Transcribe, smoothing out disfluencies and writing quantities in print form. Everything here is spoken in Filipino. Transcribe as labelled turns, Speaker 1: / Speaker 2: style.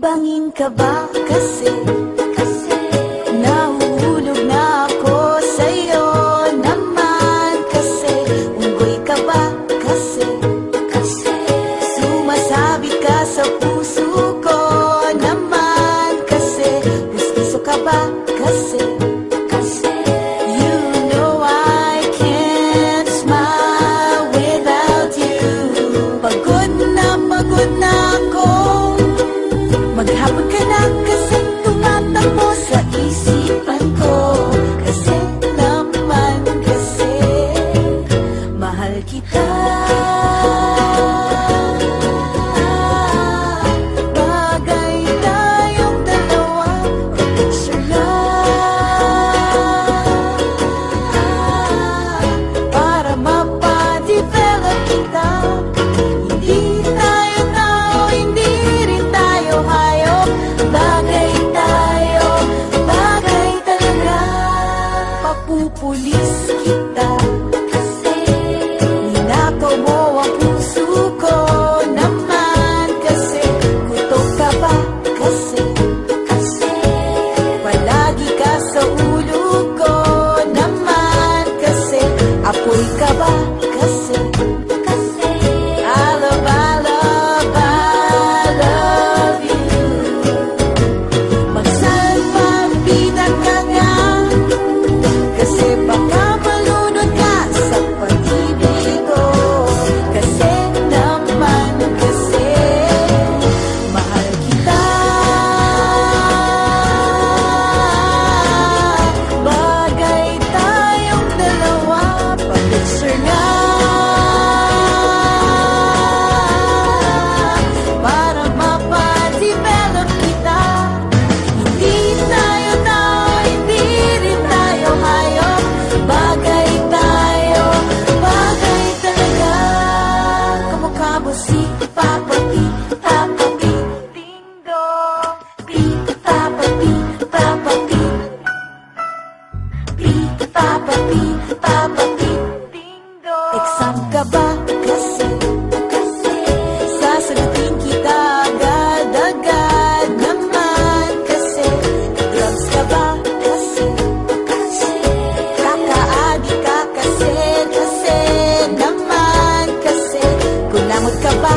Speaker 1: Bangin ka ba kasi nahuhulog na ako sa'yo naman kasi unggoy ka ba kasi sumasabit ka sa puso ko naman kasi gusto ka ba kasi you know I can't smile without you. Pagod na ako, maghapon ka na kasi tumatakbo sa isipan ko. Kasi naman kasi mahal kita. Bagay tayong dalawa, picture lang para mapadevelop kita. Hindi tayo tao, hindi rin tayo hayop. Bagay tayo, bagay talaga. Papupulis kita kasi ninakaw mo ang puso ko naman kasi kutok ka ba kasi palagi ka sa ulo ko naman kasi apoy ka ba kasi I love you. Magsalpapitan ka nga kasi baka malunod ka sa pag-ibig ko. Kasi naman kasi mahal kita. Bagay tayong dalawa, pa-picture nga para mapadevelop kita. Hindi tayo tao, hindi rin tayo hayop. Bagay tayo, bagay talaga. Kamukha mo si Papa P, Papa P, Ding Dong. P, Papa P, Papa P, P, Papa P, Papa P, Ding Dong. Exam ka ba kasi sasagutin kita agad-agad naman kasi drugs ka ba kasi kakaadi ka kasi naman kasi kulamot ka ba